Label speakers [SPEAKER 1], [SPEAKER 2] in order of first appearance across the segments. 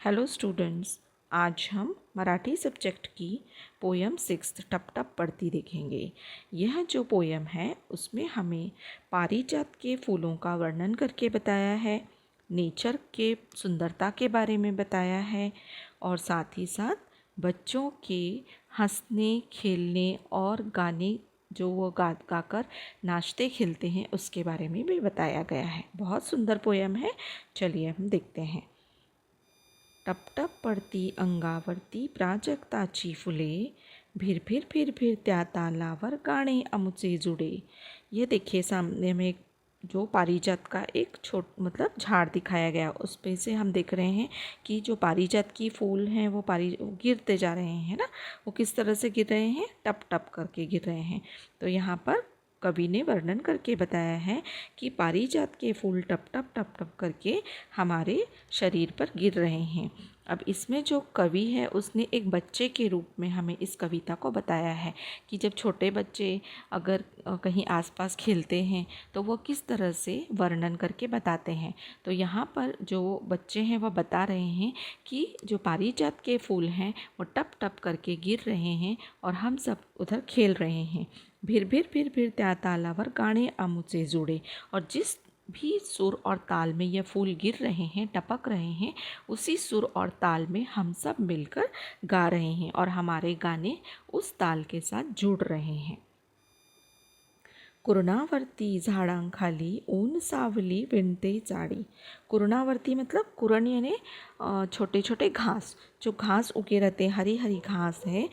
[SPEAKER 1] Hello students, आज हम Marathi subject की पोयम 6 टप टप पढ़ती देखेंगे। यह जो पोयम है उसमें हमें पारिजात के फूलों का वर्णन करके बताया है, नेचर के सुंदरता के बारे में बताया है और साथ ही साथ बच्चों के हंसने खेलने और गाने जो वो गाकर नाचते खेलते हैं उसके बारे में भी बताया गया है। बहुत सुंदर पोयम है। चलिए हम देखते हैं। टपटप पडती अंगावरती प्राजक्ताची फुले, फिर त्या तालावर गाणे आमुचे जुडे। ये देखिए सामने में जो पारिजात का एक मतलब झाड़ दिखाया गया, उस पे से हम देख रहे हैं कि जो पारिजात की फूल हैं वो गिरते जा रहे हैं ना। वो किस तरह से गिर रहे हैं? टप टप करके गिर रहे हैं। तो यहाँ पर कवि ने वर्णन करके बताया है कि पारिजात के फूल टप टप टप टप करके हमारे शरीर पर गिर रहे हैं। अब इसमें जो कवि है उसने एक बच्चे के रूप में हमें इस कविता को बताया है कि जब छोटे बच्चे अगर कहीं आसपास खेलते हैं तो वो किस तरह से वर्णन करके बताते हैं। तो यहाँ पर जो बच्चे हैं वह बता रहे हैं कि जो पारिजात के फूल हैं वो टप टप करके गिर रहे हैं और हम सब उधर खेल रहे हैं। फिर त्या तालावर गाणे आमुचे जुड़े। और जिस भी सुर और ताल में यह फूल गिर रहे हैं, टपक रहे हैं, उसी सुर और ताल में हम सब मिलकर गा रहे हैं और हमारे गाने उस ताल के साथ जुड़ रहे हैं। कुरणावरती झाडांखाली ऊन सावली विणते जाड़ी। कुरणावरती मतलब कुरण यानी छोटे छोटे घास, जो घास उगे रहते हैं, हरी हरी घास है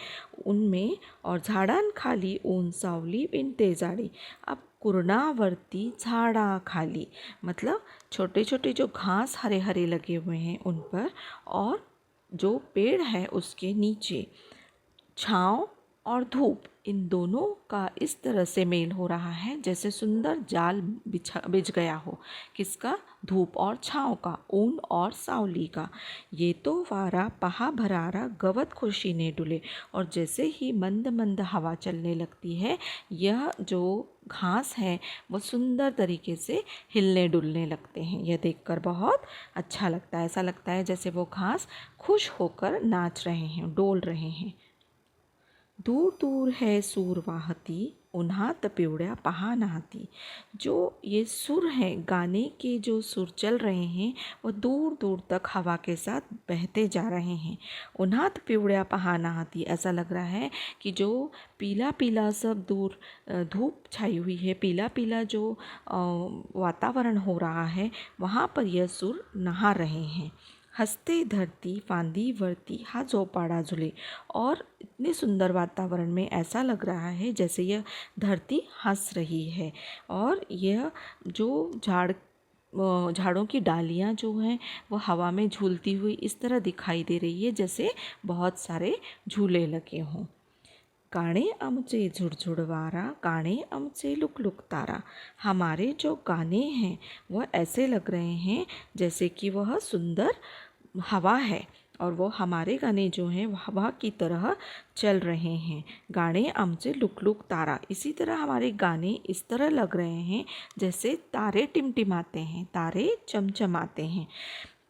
[SPEAKER 1] उनमें, और झाडांखाली ऊन सावली विणते जाड़ी। अब कुरणावरती झाड़ाखाली मतलब छोटे छोटे जो घास हरे हरे लगे हुए हैं उन पर, और जो पेड़ है उसके नीचे छाँव और धूप, इन दोनों का इस तरह से मेल हो रहा है जैसे सुंदर जाल बिछ गया हो। किसका? धूप और छाँव का, ऊन और सावली का। ये तो वारा पहा भरारा गवत खुशी ने डुले। और जैसे ही मंद मंद हवा चलने लगती है, यह जो घास है वो सुंदर तरीके से हिलने डुलने लगते हैं। यह देखकर बहुत अच्छा लगता है। ऐसा लगता है जैसे वो घास खुश होकर नाच रहे हैं, डोल रहे हैं। दूर दूर है सूर वाहती उन्हात पिवळ्या पहा नाहती। जो ये सुर हैं, गाने के जो सुर चल रहे हैं वो दूर दूर तक हवा के साथ बहते जा रहे हैं। उन्हात पिवळ्या पहा नाहती, ऐसा लग रहा है कि जो पीला पीला सब दूर धूप छाई हुई है, पीला पीला जो वातावरण हो रहा है वहाँ पर यह सुर नहा रहे हैं। हंसते धरती फांदी वरती हा झोपाड़ा झूले। और इतने सुंदर वातावरण में ऐसा लग रहा है जैसे यह धरती हंस रही है, और यह जो झाड़ों की डालियाँ जो हैं वो हवा में झूलती हुई इस तरह दिखाई दे रही है जैसे बहुत सारे झूले लगे हों। गाणे आमचे झुड़झुड़ वारा, गाणे आमचे लुक लुक तारा। हमारे जो गाने हैं वह ऐसे लग रहे हैं जैसे कि वह सुंदर हवा है, और वो हमारे गाने जो हैं वह हवा की तरह चल रहे हैं। गाने आमचे लुक लुक तारा, इसी तरह हमारे गाने इस तरह लग रहे हैं जैसे तारे टिमटिमाते हैं, तारे चमचमाते हैं।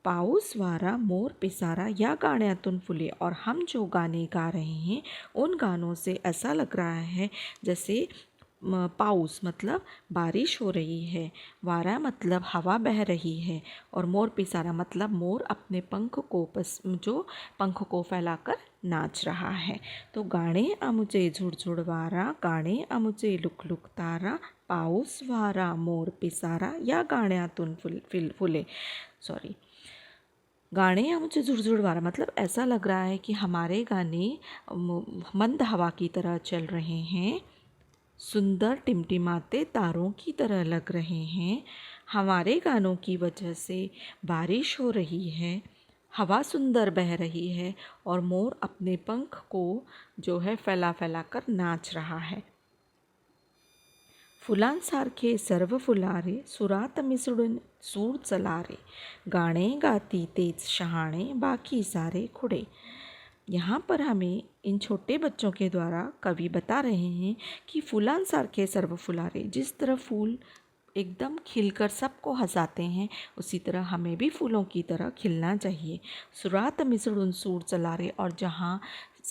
[SPEAKER 1] पाऊस वारा मोर पिसारा या गाण्यातून फुले। और हम जो गाने गा रहे हैं उन गानों से ऐसा लग रहा है जैसे पाऊस मतलब बारिश हो रही है, वारा मतलब हवा बह रही है, और मोर पिसारा मतलब मोर अपने पंख को फैलाकर नाच रहा है। तो गाणे आमुचे झुड़झुड़ वारा, गाणे आमुचे लुक लुक तारा, पाऊस वारा मोर पिसारा या गाण्यातून फुले। गाने आमुचे झुड़झुड़ वारा मतलब ऐसा लग रहा है कि हमारे गाने मंद हवा की तरह चल रहे हैं, सुंदर टिमटिमाते तारों की तरह लग रहे हैं। हमारे गानों की वजह से बारिश हो रही है, हवा सुंदर बह रही है, और मोर अपने पंख को जो है फैला फैला कर नाच रहा है। फुलांसारखे सर्व फुलारे सुरात मिसळून सूर चलारे, गाणे गाती तेच शहाणे बाकी सारे खुड़े। यहाँ पर हमें इन छोटे बच्चों के द्वारा कवि बता रहे हैं कि फुलांसारखे सर्व फुलारे, जिस तरह फूल एकदम खिलकर सबको हंसाते हैं, उसी तरह हमें भी फूलों की तरह खिलना चाहिए। सुरात मिसड़ुन सूर चला रे, और जहाँ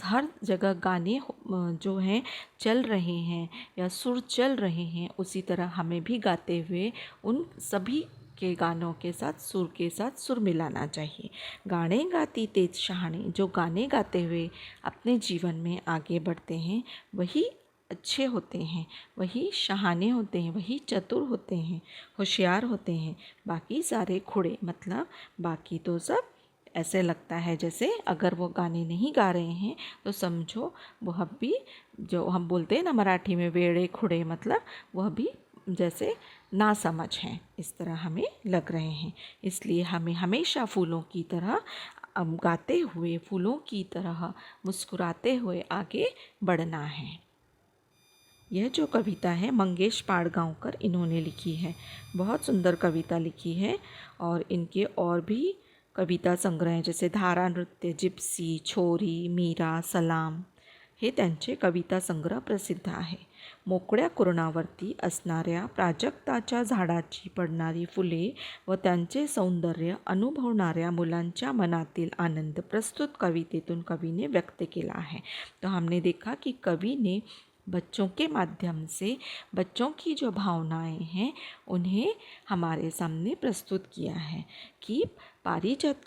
[SPEAKER 1] हर जगह गाने जो हैं चल रहे हैं या सुर चल रहे हैं, उसी तरह हमें भी गाते हुए उन सभी के गानों के साथ सुर मिलाना चाहिए। गाने गाती तेज शहाणे, जो गाने गाते हुए अपने जीवन में आगे बढ़ते हैं वही अच्छे होते हैं, वही शहाने होते हैं, वही चतुर होते हैं, होशियार होते हैं। बाकी सारे खुड़े मतलब बाकी तो सब ऐसे लगता है जैसे अगर वो गाने नहीं गा रहे हैं तो समझो वह भी, जो हम बोलते हैं ना मराठी में वेड़े खुड़े, मतलब वह भी जैसे ना समझ हैं, इस तरह हमें लग रहे हैं। इसलिए हमें हमेशा फूलों की तरह गाते हुए, फूलों की तरह मुस्कुराते हुए आगे बढ़ना है। यह जो कविता है मंगेश पाड़गांवकर इन्होंने लिखी है, बहुत सुंदर कविता लिखी है। और इनके और भी कविता संग्रह हैं, जैसे धारा नृत्य, जिप्सी, छोरी, मीरा, सलाम, हे त्यांचे कविता संग्रह प्रसिद्ध आहे। मोकळ्या कुरणावरती असणाऱ्या प्राजक्ताच्या झाडाची पडणारी फुले व त्यांचे सौंदर्य अनुभवणाऱ्या मुलांच्या मनातील आनंद प्रस्तुत कवितेतून कवि ने व्यक्त केला है। तो हमने देखा कि कवि ने बच्चों के माध्यम से बच्चों की जो भावनाएं हैं उन्हें हमारे सामने प्रस्तुत किया है कि पारिजात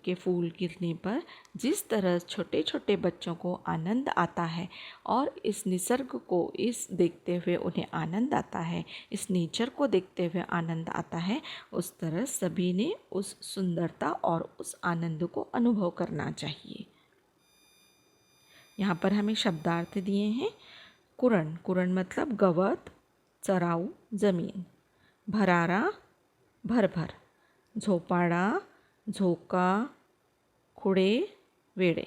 [SPEAKER 1] के फूल गिरने पर जिस तरह छोटे छोटे बच्चों को आनंद आता है और इस निसर्ग को इस देखते हुए उन्हें आनंद आता है, इस नेचर को देखते हुए आनंद आता है, उस तरह सभी ने उस सुंदरता और उस आनंद को अनुभव करना चाहिए। यहाँ पर हमें शब्दार्थ दिए हैं। कुरण, कुरण मतलब गवत, चराऊ जमीन। भरारा, भरभर। झोपाड़ा, झोका, खुड़े, वेड़े।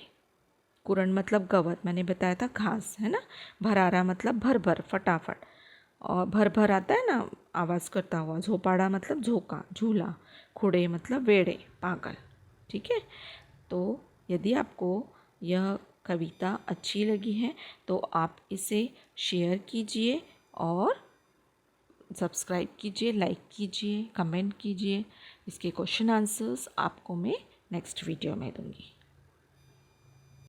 [SPEAKER 1] कुरण मतलब गवत, मैंने बताया था घास, है ना। भरारा मतलब भर भर, फटाफट, और भर भर आता है ना आवाज़ करता हुआ। झोपाड़ा मतलब झोका, झूला। खुड़े मतलब वेड़े, पागल। ठीक है। तो यदि आपको यह कविता अच्छी लगी है तो आप इसे शेयर कीजिए और सब्सक्राइब कीजिए, लाइक कीजिए, कमेंट कीजिए। इसके क्वेश्चन आंसर्स आपको मैं नेक्स्ट वीडियो में दूंगी।